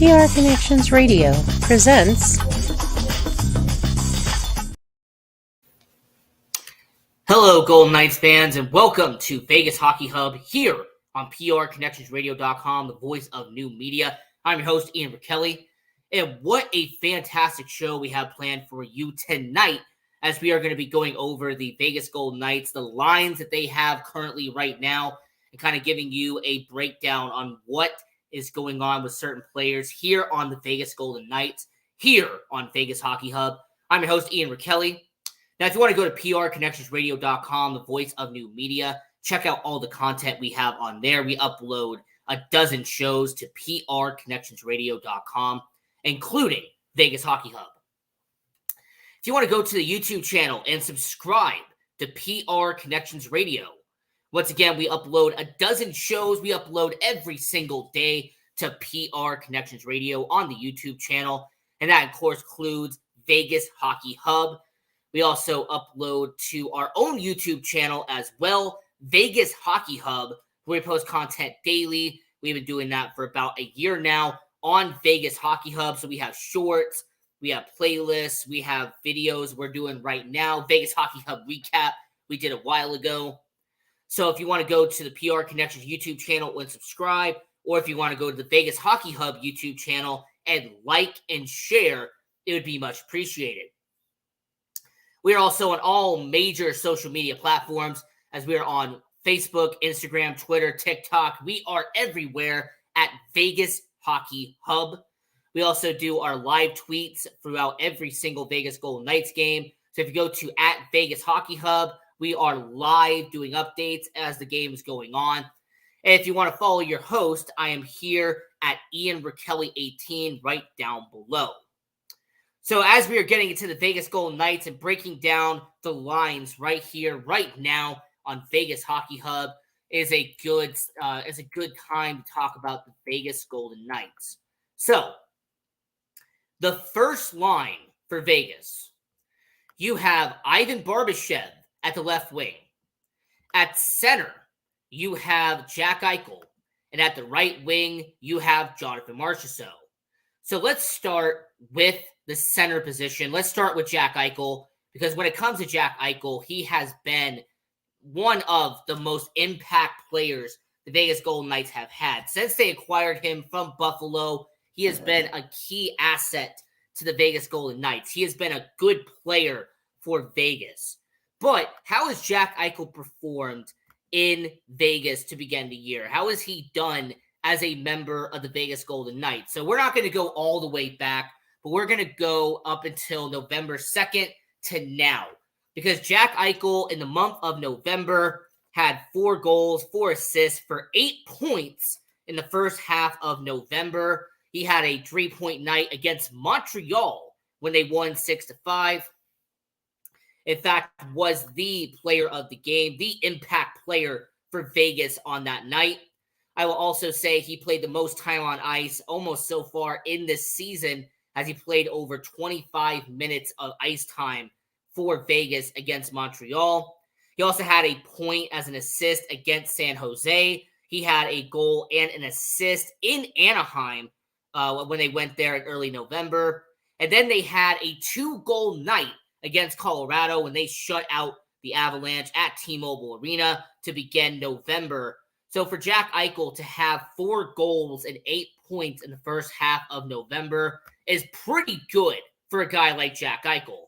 PR Connections Radio presents. Hello, Golden Knights fans, and welcome to Vegas Hockey Hub here on PRConnectionsRadio.com, the voice of new media. I'm your host, Ian Rickelli, and what a fantastic show we have planned for you tonight as we are going to be going over the Vegas Golden Knights, the lines that they have currently right now, and kind of giving you a breakdown on what is going on with certain players here on the Vegas Golden Knights, here on Vegas Hockey Hub. I'm your host, Ian Rickelli. Now, if you want to go to PRConnectionsRadio.com, the voice of new media, check out all the content we have on there. We upload a dozen shows to PRConnectionsRadio.com, including Vegas Hockey Hub. If you want to go to the YouTube channel and subscribe to PR Connections Radio, once again, we upload a dozen shows. We upload every single day to PR Connections Radio on the YouTube channel, and that, of course, includes Vegas Hockey Hub. We also upload to our own YouTube channel as well, Vegas Hockey Hub, where we post content daily. We've been doing that for about a year now on Vegas Hockey Hub. So we have shorts, we have playlists, we have videos we're doing right now. Vegas Hockey Hub recap we did a while ago. So if you want to go to the PR Connections YouTube channel and subscribe, or if you want to go to the Vegas Hockey Hub YouTube channel and like and share, it would be much appreciated. We are also on all major social media platforms, as we are on Facebook, Instagram, Twitter, TikTok. We are everywhere at Vegas Hockey Hub. We also do our live tweets throughout every single Vegas Golden Knights game. So if you go to at Vegas Hockey Hub, we are live doing updates as the game is going on. And if you want to follow your host, I am here at Ian Rickelli 18 right down below. So as we are getting into the Vegas Golden Knights and breaking down the lines right here, right now on Vegas Hockey Hub, is a good time to talk about the Vegas Golden Knights. So the first line for Vegas, you have Ivan Barbashev at the left wing. At center, you have Jack Eichel. And at the right wing, you have Jonathan Marchessault. So let's start with the center position. Let's start with Jack Eichel, because when it comes to Jack Eichel, he has been one of the most impact players the Vegas Golden Knights have had. Since they acquired him from Buffalo, he has been a key asset to the Vegas Golden Knights. He has been a good player for Vegas. But how has Jack Eichel performed in Vegas to begin the year? How has he done as a member of the Vegas Golden Knights? So we're not going to go all the way back, but we're going to go up until November 2nd to now. Because Jack Eichel in the month of November had 4 goals, 4 assists for 8 points in the first half of November. He had a 3-point night against Montreal when they won 6-5. In fact, was the player of the game, the impact player for Vegas on that night. I will also say he played the most time on ice almost so far in this season, as he played over 25 minutes of ice time for Vegas against Montreal. He also had a point as an assist against San Jose. He had a goal and an assist in Anaheim when they went there in early November. And then they had a 2-goal night against Colorado when they shut out the Avalanche at T-Mobile Arena to begin November. So for Jack Eichel to have 4 goals and 8 points in the first half of November is pretty good for a guy like Jack Eichel.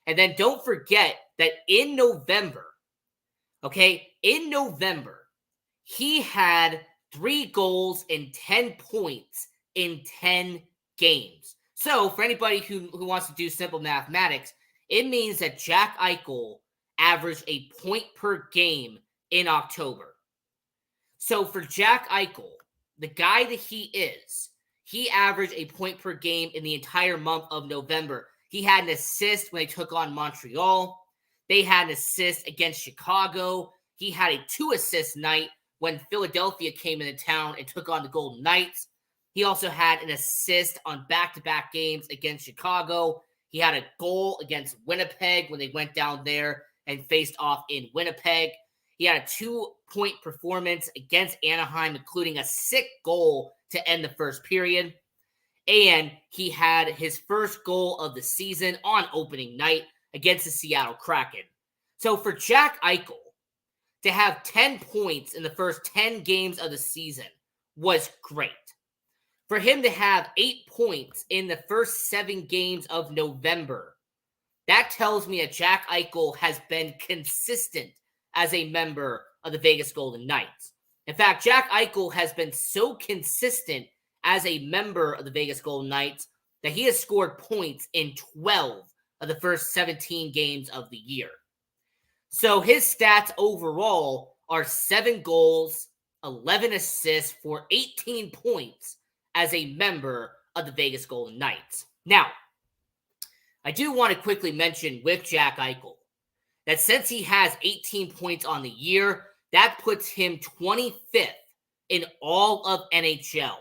And then don't forget that in November, he had 3 goals and 10 points in 10 games. So for anybody who wants to do simple mathematics, it means that Jack Eichel averaged a point per game in October. So for Jack Eichel, the guy that he is, he averaged a point per game in the entire month of November. He had an assist when they took on Montreal. They had an assist against Chicago. He had a 2-assist night when Philadelphia came into town and took on the Golden Knights. He also had an assist on back-to-back games against Chicago. He had a goal against Winnipeg when they went down there and faced off in Winnipeg. He had a 2-point performance against Anaheim, including a sick goal to end the first period. And he had his first goal of the season on opening night against the Seattle Kraken. So for Jack Eichel to have 10 points in the first 10 games of the season was great. For him to have 8 points in the first 7 games of November, that tells me that Jack Eichel has been consistent as a member of the Vegas Golden Knights. In fact, Jack Eichel has been so consistent as a member of the Vegas Golden Knights that he has scored points in 12 of the first 17 games of the year. So his stats overall are 7 goals, 11 assists for 18 points as a member of the Vegas Golden Knights. Now, I do want to quickly mention with Jack Eichel that since he has 18 points on the year, that puts him 25th in all of NHL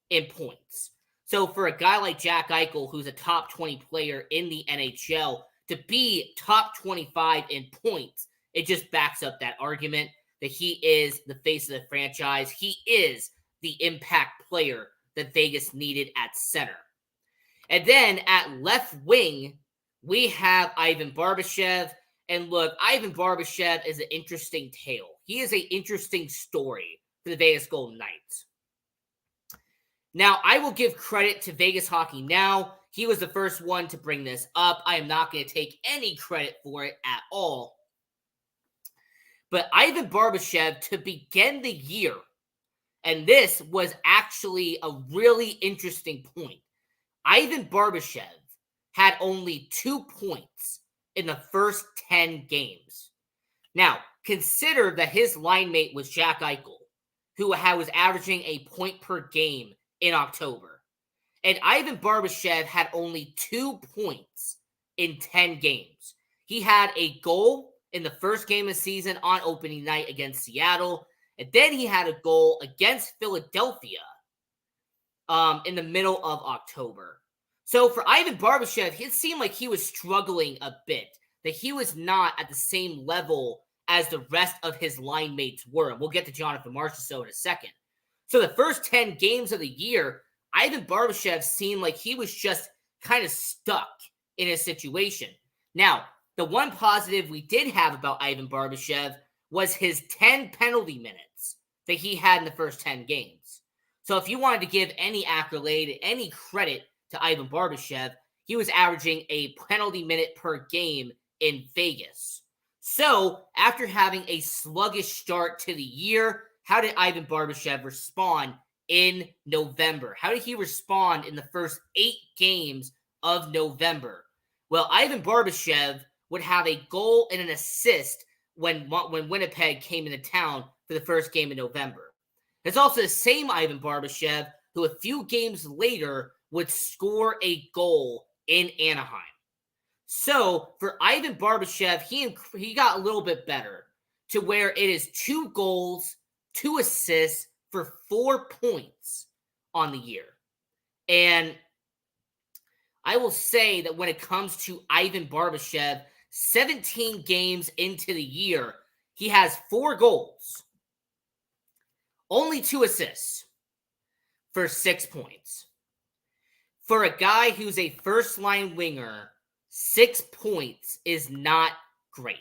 in points. So for a guy like Jack Eichel, who's a top 20 player in the NHL, to be top 25 in points, it just backs up that argument that he is the face of the franchise. He is the impact player that Vegas needed at center. And then at left wing, we have Ivan Barbashev. And look, Ivan Barbashev is an interesting tale. He is an interesting story for the Vegas Golden Knights. Now, I will give credit to Vegas Hockey Now. He was the first one to bring this up. I am not going to take any credit for it at all. But Ivan Barbashev, to begin the year, and this was actually a really interesting point, Ivan Barbashev had only 2 points in the first 10 games. Now, consider that his line mate was Jack Eichel, who was averaging a point per game in October. And Ivan Barbashev had only 2 points in 10 games. He had a goal in the first game of the season on opening night against Seattle. And then he had a goal against Philadelphia in the middle of October. So for Ivan Barbashev, it seemed like he was struggling a bit, that he was not at the same level as the rest of his line mates were. And we'll get to Jonathan Marchessault in a second. So the first 10 games of the year, Ivan Barbashev seemed like he was just kind of stuck in his situation. Now, the one positive we did have about Ivan Barbashev was his 10 penalty minutes that he had in the first 10 games. So if you wanted to give any accolade, any credit to Ivan Barbashev, he was averaging a penalty minute per game in Vegas. So after having a sluggish start to the year, how did Ivan Barbashev respond in November? How did he respond in the first 8 games of November? Well, Ivan Barbashev would have a goal and an assist when Winnipeg came into town for the first game in November. It's also the same Ivan Barbashev who a few games later would score a goal in Anaheim. So for Ivan Barbashev, he got a little bit better to where it is 2 goals, 2 assists for 4 points on the year. And I will say that when it comes to Ivan Barbashev, 17 games into the year, he has 4 goals, only 2 assists for 6 points. For a guy who's a first-line winger, 6 points is not great.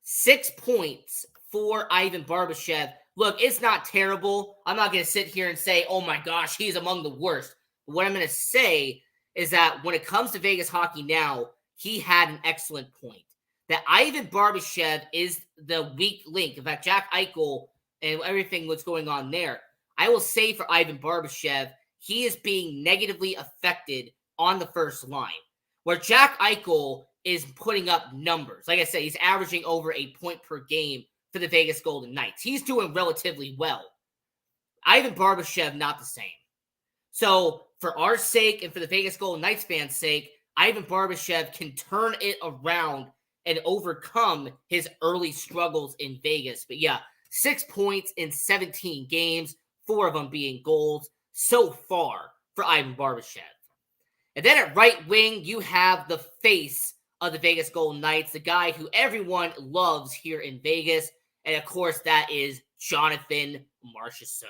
6 points for Ivan Barbashev. Look, it's not terrible. I'm not going to sit here and say, oh my gosh, he's among the worst. But what I'm going to say is that when it comes to Vegas Hockey Now, he had an excellent point. That Ivan Barbashev is the weak link. In fact, Jack Eichel and everything that's going on there, I will say for Ivan Barbashev, he is being negatively affected on the first line. Where Jack Eichel is putting up numbers. Like I said, he's averaging over a point per game for the Vegas Golden Knights. He's doing relatively well. Ivan Barbashev, not the same. So for our sake and for the Vegas Golden Knights fans' sake, Ivan Barbashev can turn it around and overcome his early struggles in Vegas. But yeah, 6 points in 17 games, 4 of them being goals so far for Ivan Barbashev. And then at right wing, you have the face of the Vegas Golden Knights, the guy who everyone loves here in Vegas. And of course, that is Jonathan Marchessault.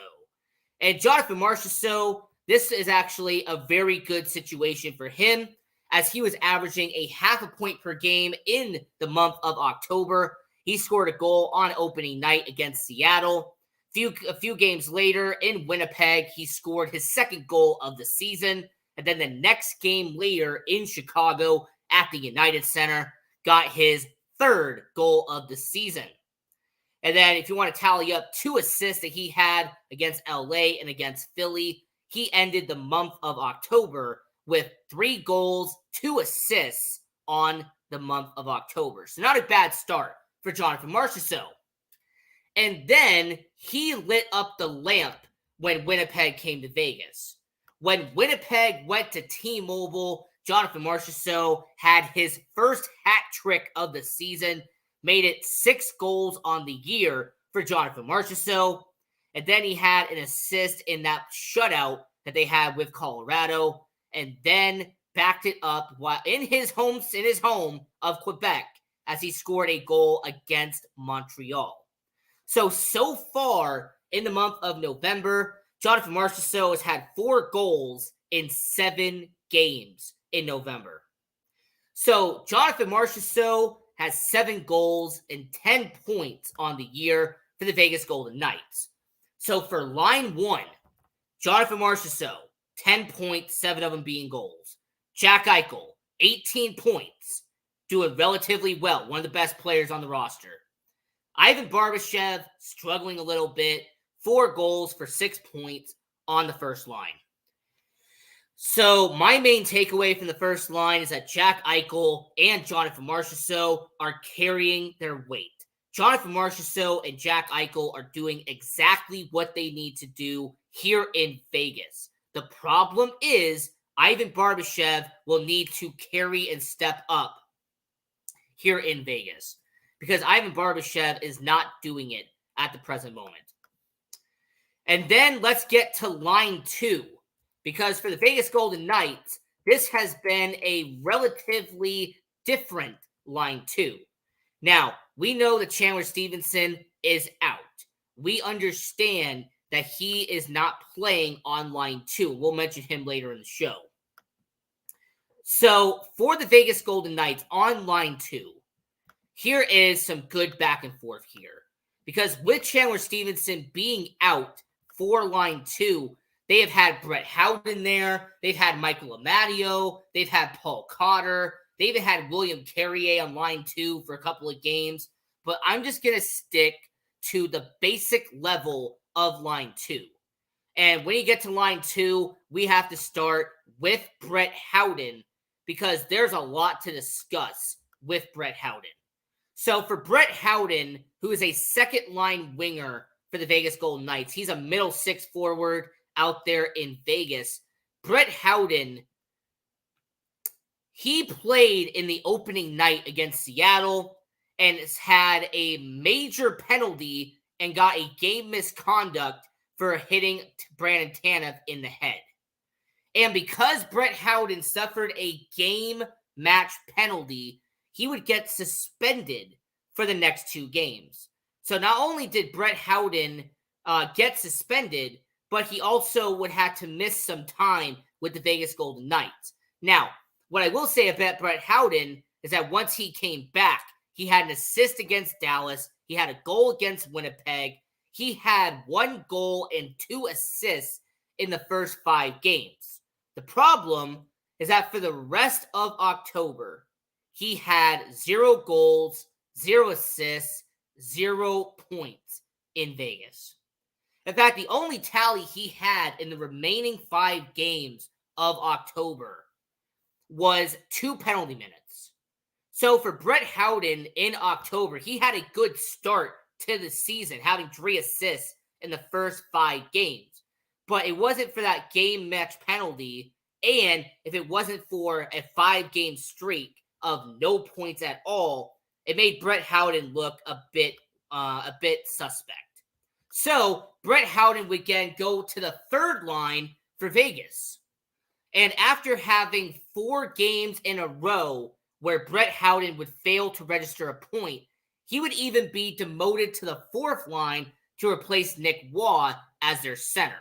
And Jonathan Marchessault, this is actually a very good situation for him, as he was averaging a half a point per game in the month of October. He scored a goal on opening night against Seattle. A few games later in Winnipeg, he scored his second goal of the season. And then the next game later in Chicago at the United Center, got his third goal of the season. And then if you want to tally up 2 assists that he had against LA and against Philly, he ended the month of October with 3 goals, 2 assists on the month of October. So not a bad start for Jonathan Marchessault. And then he lit up the lamp when Winnipeg came to Vegas. When Winnipeg went to T-Mobile, Jonathan Marchessault had his first hat trick of the season, made it 6 goals on the year for Jonathan Marchessault. And then he had an assist in that shutout that they had with Colorado, and then backed it up while in his home of Quebec as he scored a goal against Montreal. So far in the month of November, Jonathan Marchessault has had 4 goals in 7 games in November. So Jonathan Marchessault has 7 goals and 10 points on the year for the Vegas Golden Knights. So for line 1, Jonathan Marchessault, 10 points, 7 of them being goals. Jack Eichel, 18 points, doing relatively well, one of the best players on the roster. Ivan Barbashev, struggling a little bit, 4 goals for 6 points on the first line. So my main takeaway from the first line is that Jack Eichel and Jonathan Marchessault are carrying their weight. Jonathan Marchessault and Jack Eichel are doing exactly what they need to do here in Vegas. The problem is Ivan Barbashev will need to carry and step up here in Vegas, because Ivan Barbashev is not doing it at the present moment. And then let's get to line 2, because for the Vegas Golden Knights, this has been a relatively different line 2. Now, we know that Chandler Stevenson is out. We understand that he is not playing on line 2. We'll mention him later in the show. So for the Vegas Golden Knights on line 2, here is some good back and forth here. Because with Chandler Stevenson being out for line 2, they have had Brett Howden there. They've had Michael Amadio. They've had Paul Cotter. They even had William Carrier on line 2 for a couple of games. But I'm just going to stick to the basic level of line 2. And when you get to line 2, we have to start with Brett Howden, because there's a lot to discuss with Brett Howden. So for Brett Howden, who is a second-line winger for the Vegas Golden Knights, he's a middle 6 forward out there in Vegas. Brett Howden, he played in the opening night against Seattle and has had a major penalty and got a game misconduct for hitting Brandon Tanev in the head. And because Brett Howden suffered a game match penalty, he would get suspended for the next 2 games. So not only did Brett Howden get suspended, but he also would have to miss some time with the Vegas Golden Knights. Now, what I will say about Brett Howden is that once he came back, he had an assist against Dallas. He had a goal against Winnipeg. He had 1 goal and 2 assists in the first 5 games. The problem is that for the rest of October, he had 0 goals, 0 assists, 0 points in Vegas. In fact, the only tally he had in the remaining 5 games of October was 2 penalty minutes. So for Brett Howden in October, he had a good start to the season, having 3 assists in the first 5 games. But it wasn't for that game match penalty, and if it wasn't for a 5-game streak of no points at all, it made Brett Howden look a bit suspect. So Brett Howden would again go to the third line for Vegas. And after having 4 games in a row where Brett Howden would fail to register a point, he would even be demoted to the 4th line to replace Nick Waugh as their center.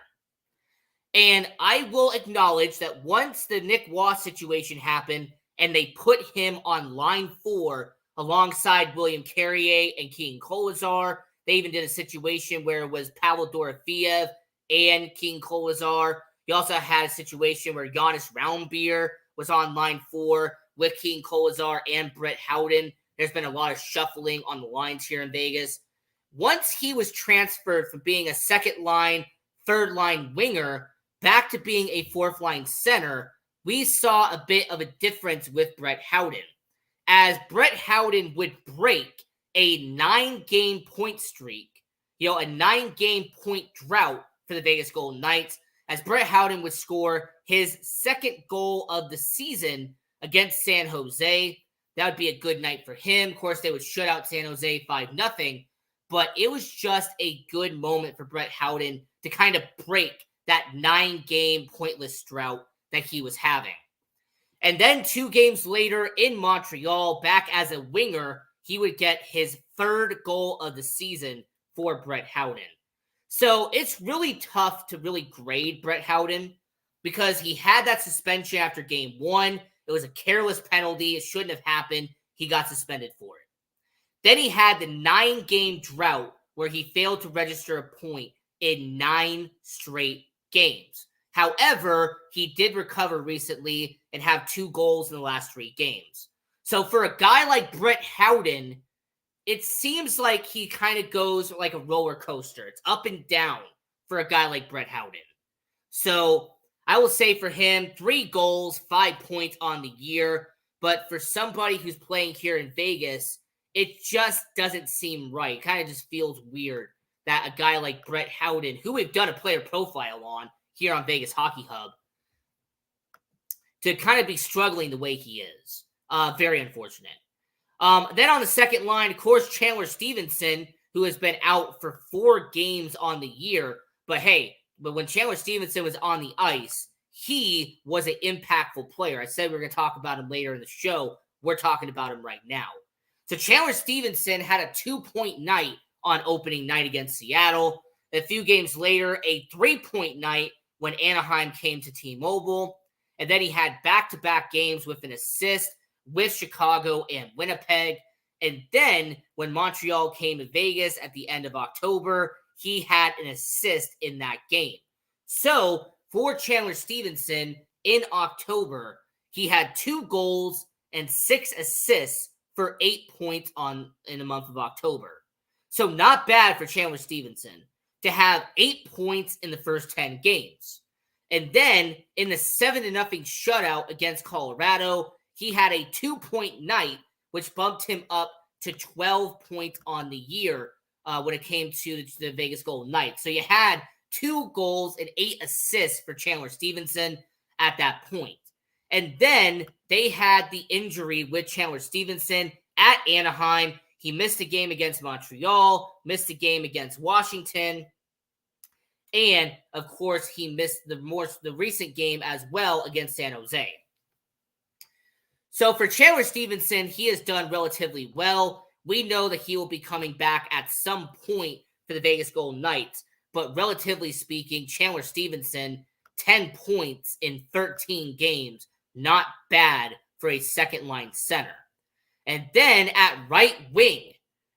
And I will acknowledge that once the Nick Wass situation happened and they put him on line 4 alongside William Carrier and King Kolizar, they even did a situation where it was Pavel Dorofeev and King Kolizar. You also had a situation where Giannis Raumbier was on line 4 with King Kolizar and Brett Howden. There's been a lot of shuffling on the lines here in Vegas. Once he was transferred from being a second line, third line winger back to being a fourth line center, we saw a bit of a difference with Brett Howden. As Brett Howden would break a 9-game point streak, a 9-game point drought for the Vegas Golden Knights, as Brett Howden would score his second goal of the season against San Jose. That would be a good night for him. Of course, they would shut out San Jose 5-0, but it was just a good moment for Brett Howden to kind of break that 9-game pointless drought that he was having. And then 2 games later in Montreal, back as a winger, he would get his third goal of the season for Brett Howden. So it's really tough to really grade Brett Howden because he had that suspension after game 1. It was a careless penalty. It shouldn't have happened. He got suspended for it. Then he had the 9-game drought where he failed to register a point in 9 straight games. However, he did recover recently and have 2 goals in the last 3 games. So for a guy like Brett Howden, it seems like he kind of goes like a roller coaster. It's up and down for a guy like Brett Howden. So I will say for him, 3 goals, 5 points on the year. But for somebody who's playing here in Vegas, it just doesn't seem right. It kind of just feels weird that a guy like Brett Howden, who we've done a player profile on here on Vegas Hockey Hub, to kind of be struggling the way he is. Very unfortunate. Then on the second line, of course, Chandler Stevenson, who has been out for 4 games on the year. But when Chandler Stevenson was on the ice, he was an impactful player. I said we were going to talk about him later in the show. We're talking about him right now. So Chandler Stevenson had a 2-point night on opening night against Seattle. A few games later, a 3-point night when Anaheim came to T-Mobile. And then he had back-to-back games with an assist with Chicago and Winnipeg. And then when Montreal came to Vegas at the end of October, he had an assist in that game. So for Chandler Stevenson in October, he had 2 goals and 6 assists for 8 points in the month of October. So not bad for Chandler Stevenson to have 8 points in the first 10 games. And then in the 7-0 shutout against Colorado, he had a 2-point night, which bumped him up to 12 points on the year when it came to the Vegas Golden Knights. So you had 2 goals and 8 assists for Chandler Stevenson at that point. And then they had the injury with Chandler Stevenson at Anaheim. He missed a game against Montreal, missed a game against Washington, and of course he missed the recent game as well against San Jose. So for Chandler Stevenson, he has done relatively well. We know that he will be coming back at some point for the Vegas Golden Knights, but relatively speaking, Chandler Stevenson, 10 points in 13 games, not bad for a second-line center. And then at right wing,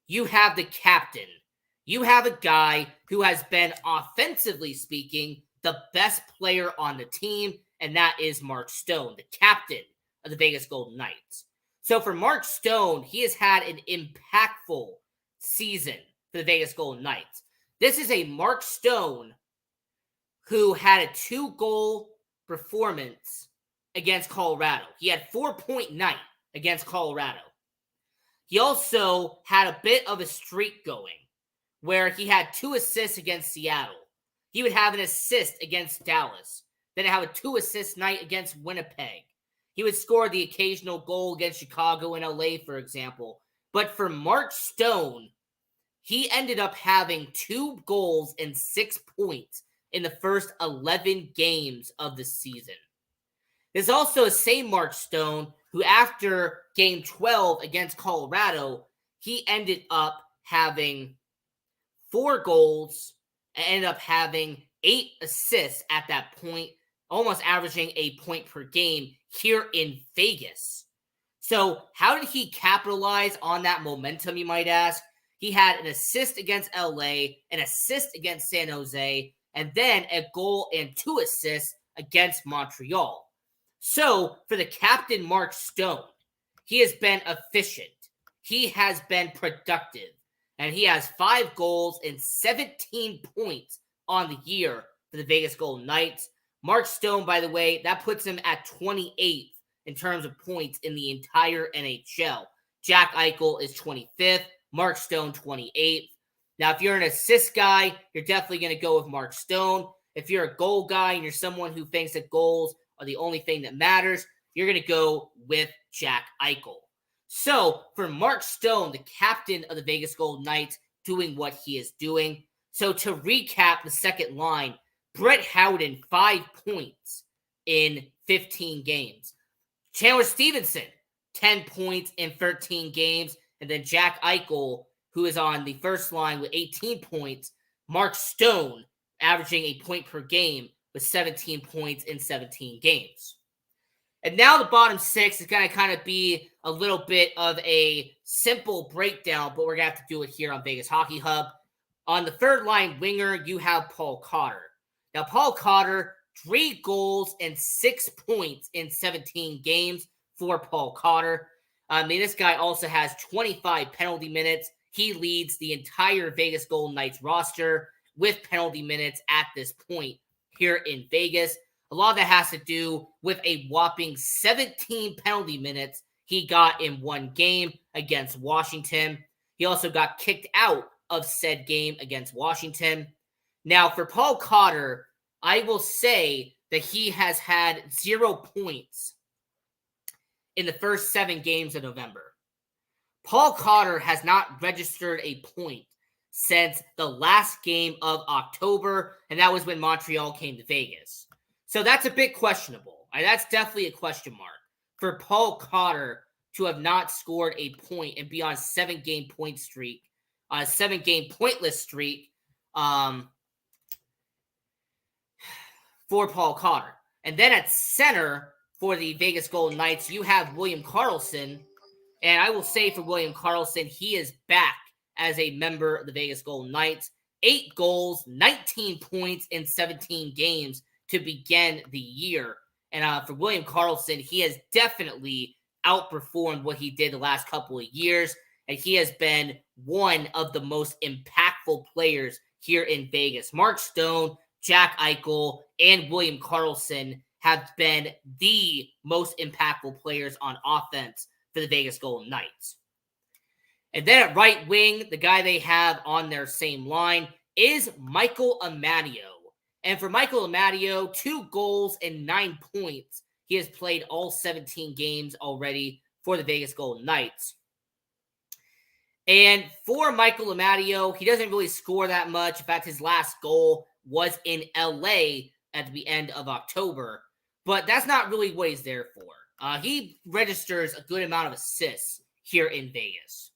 you have the captain. You have a guy who has been, offensively speaking, the best player on the team, and that is Mark Stone, the captain of the Vegas Golden Knights. So for Mark Stone, he has had an impactful season for the Vegas Golden Knights. This is a Mark Stone who had a 2-goal performance against Colorado. He had 4-point night against Colorado. He also had a bit of a streak going where he had 2 assists against Seattle. He would have an assist against Dallas. Then have a 2-assist night against Winnipeg. He would score the occasional goal against Chicago and LA, for example. But for Mark Stone, he ended up having 2 goals and 6 points in the first 11 games of the season. There's also the same Mark Stone who, after Game 12 against Colorado, he ended up having 4 goals and ended up having 8 assists at that point, almost averaging a point per game here in Vegas. So how did he capitalize on that momentum, you might ask? He had an assist against LA, an assist against San Jose, and then a goal and 2 assists against Montreal. So for the captain, Mark Stone, he has been efficient. He has been productive. And he has 5 goals and 17 points on the year for the Vegas Golden Knights. Mark Stone, by the way, that puts him at 28th in terms of points in the entire NHL. Jack Eichel is 25th. Mark Stone, 28th. Now, if you're an assist guy, you're definitely going to go with Mark Stone. If you're a goal guy and you're someone who thinks that goals are the only thing that matters, you're going to go with Jack Eichel. So, for Mark Stone, the captain of the Vegas Golden Knights, doing what he is doing. So, to recap the second line, Brett Howden, 5 points in 15 games. Chandler Stevenson, 10 points in 13 games. And then Jack Eichel, who is on the first line with 18 points. Mark Stone, averaging a point per game with 17 points in 17 games. And now the bottom 6 is going to kind of be a little bit of a simple breakdown, but we're going to have to do it here on Vegas Hockey Hub. On the third line winger, you have Paul Cotter. Now, Paul Cotter, 3 goals and 6 points in 17 games for Paul Cotter. This guy also has 25 penalty minutes. He leads the entire Vegas Golden Knights roster with penalty minutes at this point here in Vegas. A lot of that has to do with a whopping 17 penalty minutes he got in one game against Washington. He also got kicked out of said game against Washington. Now, for Paul Cotter, I will say that he has had 0 points in the first 7 games of November. Paul Cotter has not registered a point since the last game of October, and that was when Montreal came to Vegas. So that's a bit questionable. That's definitely a question mark for Paul Cotter to have not scored a point and be on a 7-game point streak, on a 7-game pointless streak for Paul Cotter. And then at center for the Vegas Golden Knights, you have William Karlsson. And I will say for William Karlsson, he is back as a member of the Vegas Golden Knights. 8 goals, 19 points in 17 games to begin the year. And for William Karlsson, he has definitely outperformed what he did the last couple of years. And he has been one of the most impactful players here in Vegas. Mark Stone, Jack Eichel, and William Karlsson have been the most impactful players on offense for the Vegas Golden Knights. And then at right wing, the guy they have on their same line is Michael Amadio. And for Michael Amadio, 2 goals and 9 points. He has played all 17 games already for the Vegas Golden Knights. And for Michael Amadio, he doesn't really score that much. In fact, his last goal was in LA at the end of October. But that's not really what he's there for. He registers a good amount of assists here in Vegas.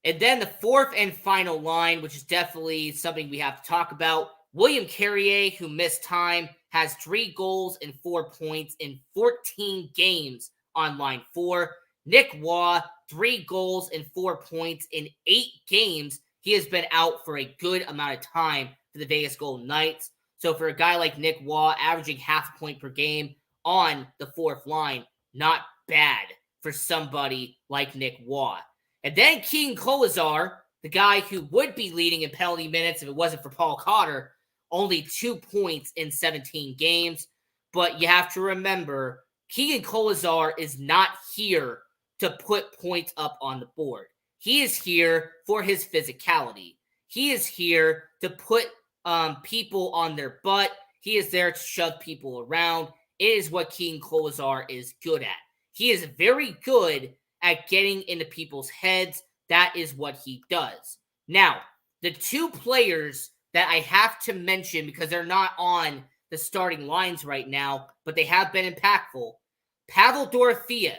And then the fourth and final line, which is definitely something we have to talk about. William Carrier, who missed time, has 3 goals and 4 points in 14 games on line 4. Nick Waugh, 3 goals and 4 points in 8 games. He has been out for a good amount of time for the Vegas Golden Knights. So for a guy like Nick Waugh, averaging half a point per game on the fourth line, not bad for somebody like Nick Waugh. And then Keegan Kolesar, the guy who would be leading in penalty minutes if it wasn't for Paul Cotter, only 2 points in 17 games. But you have to remember, Keegan Kolesar is not here to put points up on the board. He is here for his physicality. He is here to put people on their butt. He is there to shove people around. It is what Keegan Kolesar is good at. He is very good at getting into people's heads. That is what he does. Now, the 2 players that I have to mention, because they're not on the starting lines right now, but they have been impactful. Pavel Dorofeev,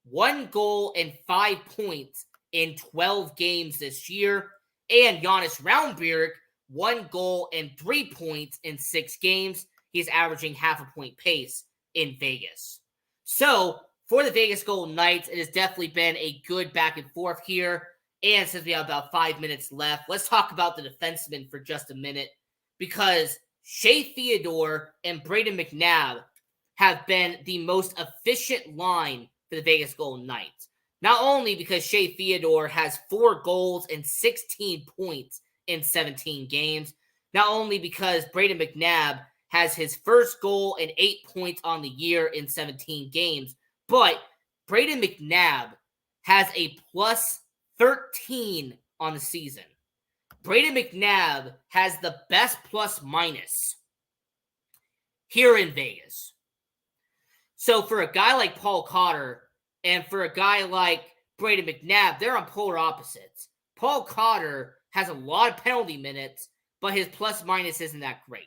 1 goal and 5 points in 12 games this year. And Jonas Raunbjerg, 1 goal and 3 points in 6 games. He's averaging half a point pace in Vegas. So for the Vegas Golden Knights, it has definitely been a good back and forth here. And since we have about 5 minutes left, let's talk about the defensemen for just a minute, because Shea Theodore and Brayden McNabb have been the most efficient line for the Vegas Golden Knights. Not only because Shea Theodore has 4 goals and 16 points in 17 games, not only because Brayden McNabb has his first goal and 8 points on the year in 17 games, but Brayden McNabb has a plus 13 on the season. Brayden McNabb has the best plus minus here in Vegas. So for a guy like Paul Cotter and for a guy like Brayden McNabb, they're on polar opposites. Paul Cotter has a lot of penalty minutes, but his plus minus isn't that great.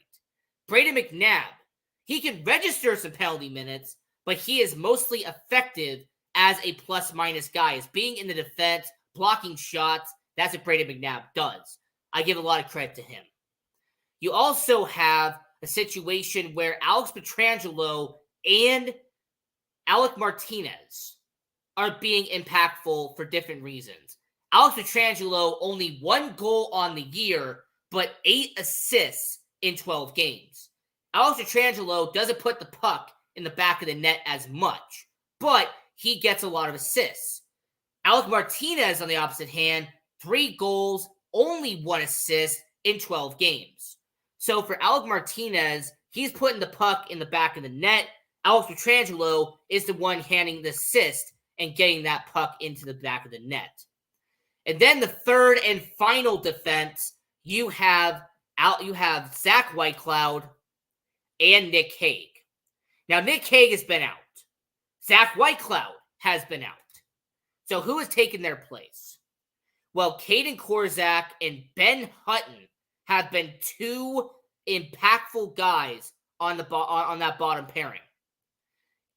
Brayden McNabb, he can register some penalty minutes, but he is mostly effective as a plus minus guy, as being in the defense, blocking shots. That's what Brayden McNabb does. I give a lot of credit to him. You also have a situation where Alex Pietrangelo and Alec Martinez are being impactful for different reasons. Alex Pietrangelo, only 1 goal on the year, but 8 assists in 12 games. Alex Pietrangelo doesn't put the puck in the back of the net as much, but he gets a lot of assists. Alec Martinez, on the opposite hand, 3 goals, only 1 assist in 12 games. So for Alec Martinez, he's putting the puck in the back of the net. Alex Pietrangelo is the one handing the assist and getting that puck into the back of the net. And then the third and final defense, you have Zach Whitecloud and Nick Hague. Now, Nick Hague has been out. Zach Whitecloud has been out. So who has taken their place? Well, Caden Korczak and Ben Hutton have been 2 impactful guys on that bottom pairing.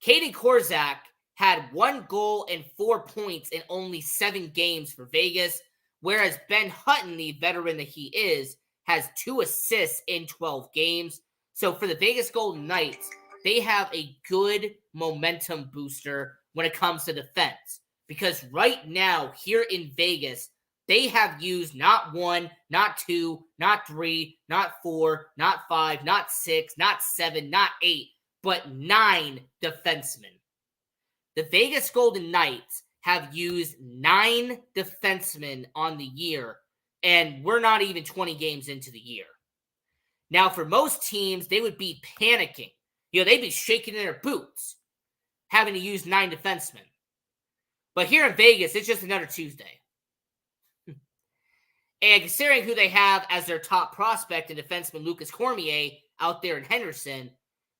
Caden Korczak had 1 goal and 4 points in only 7 games for Vegas, whereas Ben Hutton, the veteran that he is, has 2 assists in 12 games. So for the Vegas Golden Knights, they have a good momentum booster when it comes to defense. Because right now, here in Vegas, they have used not 1, not 2, not 3, not 4, not 5, not 6, not 7, not 8, but 9 defensemen. The Vegas Golden Knights have used 9 defensemen on the year, and we're not even 20 games into the year. Now, for most teams, they would be panicking. They'd be shaking in their boots, having to use 9 defensemen. But here in Vegas, it's just another Tuesday. And considering who they have as their top prospect in defenseman Lucas Cormier out there in Henderson,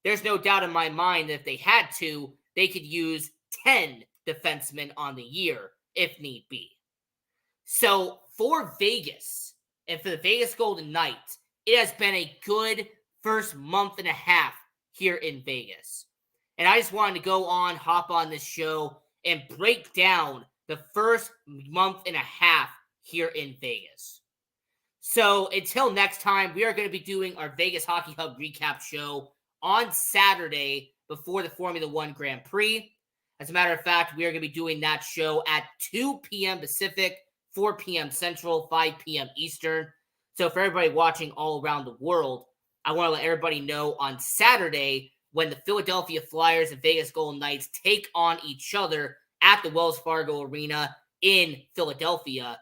there's no doubt in my mind that if they had to, they could use 10 defensemen on the year if need be. So for Vegas and for the Vegas Golden Knights, it has been a good first month and a half here in Vegas. And I just wanted to hop on this show and break down the first month and a half here in Vegas. So until next time, we are going to be doing our Vegas Hockey Hub recap show on Saturday before the Formula One Grand Prix. As a matter of fact, we are going to be doing that show at 2 p.m. Pacific, 4 p.m. Central, 5 p.m. Eastern. So for everybody watching all around the world, I want to let everybody know on Saturday when the Philadelphia Flyers and Vegas Golden Knights take on each other at the Wells Fargo Arena in Philadelphia,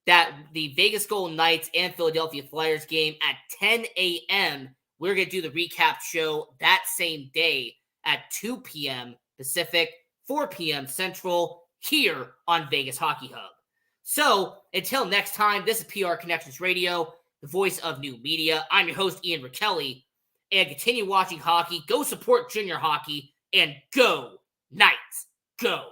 that the Vegas Golden Knights and Philadelphia Flyers game at 10 a.m., we're going to do the recap show that same day at 2 p.m. Pacific, 4 p.m. Central, here on Vegas Hockey Hub. So, until next time, this is PR Connections Radio, the voice of new media. I'm your host, Ian Rickelli, and continue watching hockey, go support junior hockey, and go Knights, go!